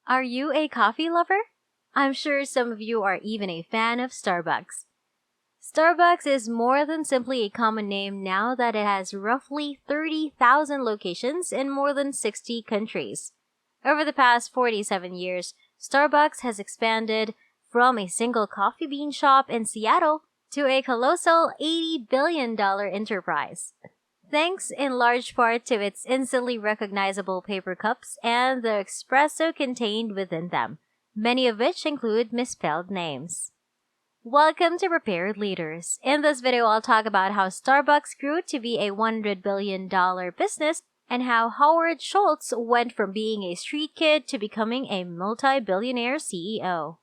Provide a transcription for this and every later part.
Are you a coffee lover? I'm sure some of you are even a fan of Starbucks. Starbucks is more than simply a common name now that it has roughly 30,000 locations in more than 60 countries. Over the past 47 years, Starbucks has expanded from a single coffee bean shop in Seattle to a colossal $80 billion enterprise. Thanks in large part to its instantly recognizable paper cups and the espresso contained within them, many of which include misspelled names. Welcome to Prepared Leaders. In this video, I'll talk about how Starbucks grew to be a $100 billion business and how Howard Schultz went from being a street kid to becoming a multi-billionaire CEO.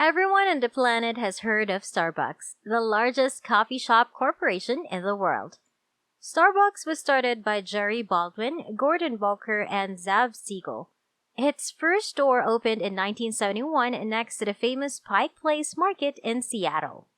Everyone on the planet has heard of Starbucks, the largest coffee shop corporation in the world. Starbucks was started by Jerry Baldwin, Gordon Walker, and Zav Siegel. Its first store opened in 1971 next to the famous Pike Place Market in Seattle.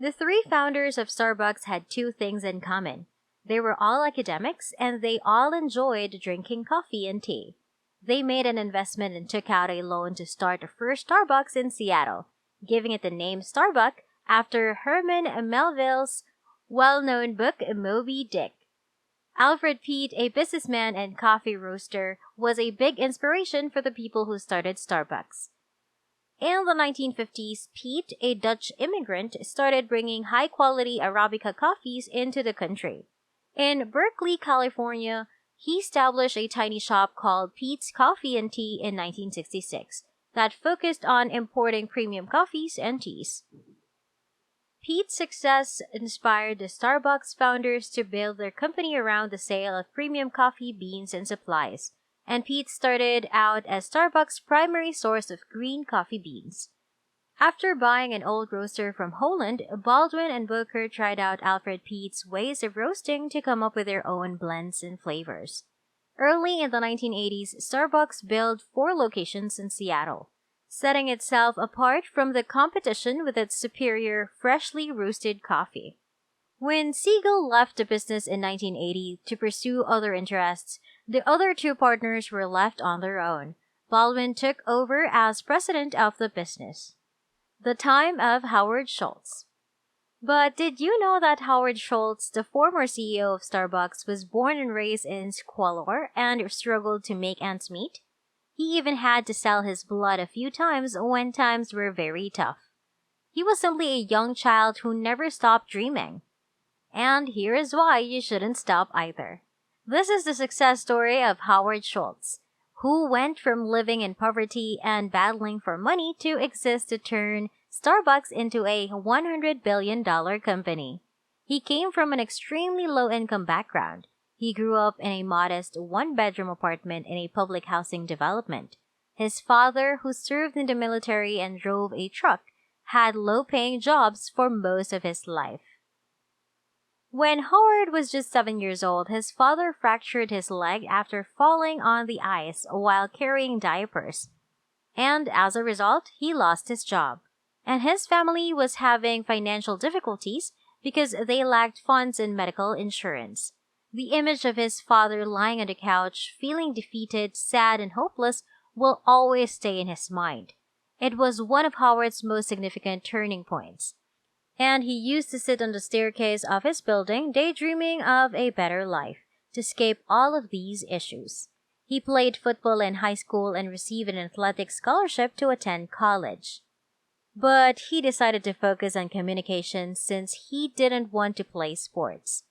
The three founders of Starbucks had two things in common. They were all academics, and they all enjoyed drinking coffee and tea. They made an investment and took out a loan to start the first Starbucks in Seattle, giving it the name Starbuck after Herman Melville's well-known book Moby Dick. Alfred Peet, a businessman and coffee roaster, was a big inspiration for the people who started Starbucks. In the 1950s, Peet, a Dutch immigrant, started bringing high-quality Arabica coffees into the country. In Berkeley, California, he established a tiny shop called Peet's Coffee and Tea in 1966 that focused on importing premium coffees and teas. Peet's success inspired the Starbucks founders to build their company around the sale of premium coffee beans and supplies, and Peet started out as Starbucks' primary source of green coffee beans. After buying an old roaster from Holland, Baldwin and Booker tried out Alfred Peet's ways of roasting to come up with their own blends and flavors. Early in the 1980s, Starbucks built 4 locations in Seattle, setting itself apart from the competition with its superior, freshly roasted coffee. When Siegel left the business in 1980 to pursue other interests, the other 2 partners were left on their own. Baldwin took over as president of the business. The time of Howard Schultz. But did you know that Howard Schultz, the former CEO of Starbucks, was born and raised in squalor and struggled to make ends meet? He even had to sell his blood a few times when times were very tough. He was simply a young child who never stopped dreaming. And here is why you shouldn't stop either. This is the success story of Howard Schultz, who went from living in poverty and battling for money to exist to turn Starbucks into a $100 billion company. He came from an extremely low-income background. He grew up in a modest one-bedroom apartment in a public housing development. His father, who served in the military and drove a truck, had low-paying jobs for most of his life. When Howard was just 7 years old, his father fractured his leg after falling on the ice while carrying diapers. And as a result, he lost his job. And his family was having financial difficulties because they lacked funds in medical insurance. The image of his father lying on the couch, feeling defeated, sad, and hopeless will always stay in his mind. It was one of Howard's most significant turning points. And he used to sit on the staircase of his building, daydreaming of a better life, to escape all of these issues. He played football in high school and received an athletic scholarship to attend college. But he decided to focus on communication since he didn't want to play sports.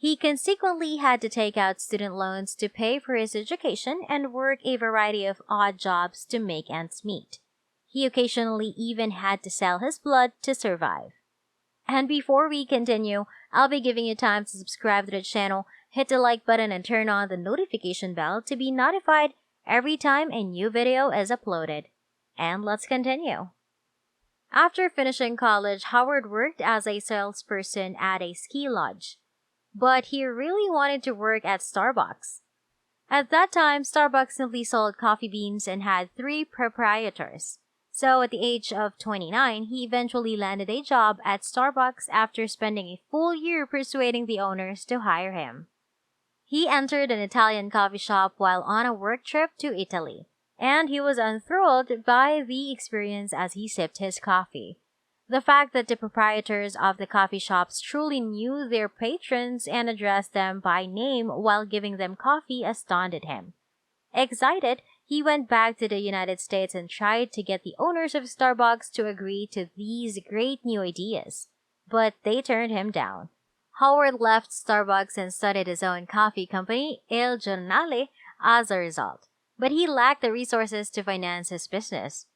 He consequently had to take out student loans to pay for his education and work a variety of odd jobs to make ends meet. He occasionally even had to sell his blood to survive. And before we continue, I'll be giving you time to subscribe to the channel, hit the like button, and turn on the notification bell to be notified every time a new video is uploaded. And let's continue. After finishing college, Howard worked as a salesperson at a ski lodge. But he really wanted to work at Starbucks. At that time, Starbucks simply sold coffee beans and had 3 proprietors. So at the age of 29, he eventually landed a job at Starbucks after spending a full year persuading the owners to hire him. He entered an Italian coffee shop while on a work trip to Italy. and he was enthralled by the experience as he sipped his coffee. The fact that the proprietors of the coffee shops truly knew their patrons and addressed them by name while giving them coffee astounded him. Excited, he went back to the United States and tried to get the owners of Starbucks to agree to these great new ideas. But they turned him down. Howard left Starbucks and started his own coffee company, El Giornale, as a result. But he lacked the resources to finance his business.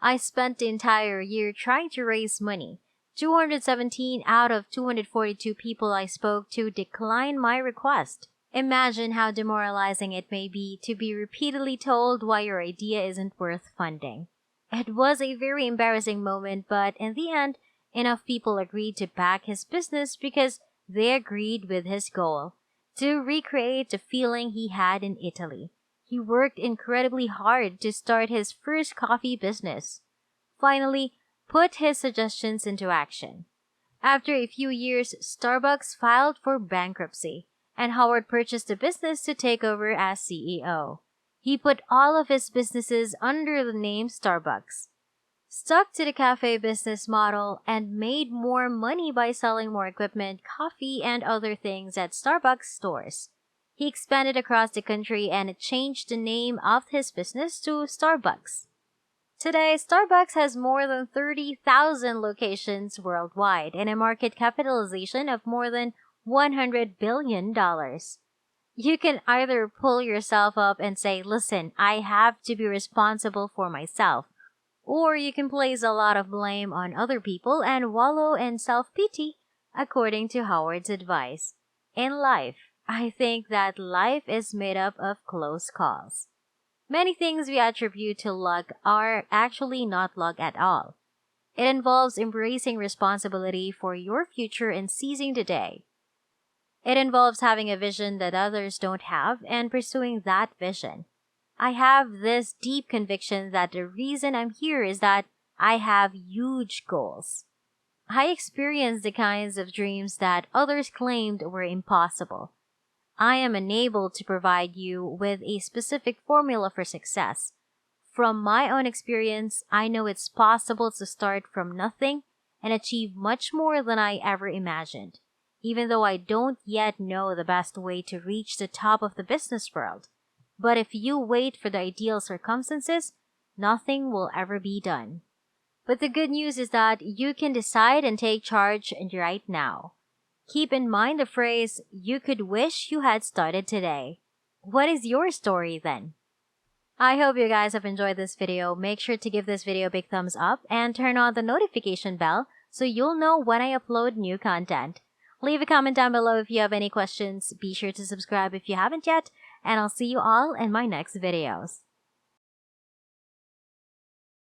I spent the entire year trying to raise money. 217 out of 242 people I spoke to declined my request. Imagine how demoralizing it may be to be repeatedly told why your idea isn't worth funding. It was a very embarrassing moment, but in the end, enough people agreed to back his business because they agreed with his goal, to recreate the feeling he had in Italy. He worked incredibly hard to start his first coffee business. Finally, put his suggestions into action. After a few years, Starbucks filed for bankruptcy, and Howard purchased the business to take over as CEO. He put all of his businesses under the name Starbucks, stuck to the cafe business model, and made more money by selling more equipment, coffee, and other things at Starbucks stores. He expanded across the country and changed the name of his business to Starbucks. Today, Starbucks has more than 30,000 locations worldwide and a market capitalization of more than $100 billion. You can either pull yourself up and say, listen, I have to be responsible for myself, or you can place a lot of blame on other people and wallow in self-pity, according to Howard's advice. In life, I think that life is made up of close calls. Many things we attribute to luck are actually not luck at all. It involves embracing responsibility for your future and seizing the day. It involves having a vision that others don't have and pursuing that vision. I have this deep conviction that the reason I'm here is that I have huge goals. I experienced the kinds of dreams that others claimed were impossible. I am unable to provide you with a specific formula for success. From my own experience, I know it's possible to start from nothing and achieve much more than I ever imagined, even though I don't yet know the best way to reach the top of the business world. But if you wait for the ideal circumstances, nothing will ever be done. But the good news is that you can decide and take charge right now. Keep in mind the phrase, you could wish you had started today. What is your story then? I hope you guys have enjoyed this video. Make sure to give this video a big thumbs up and turn on the notification bell so you'll know when I upload new content. Leave a comment down below if you have any questions. Be sure to subscribe if you haven't yet, and I'll see you all in my next videos.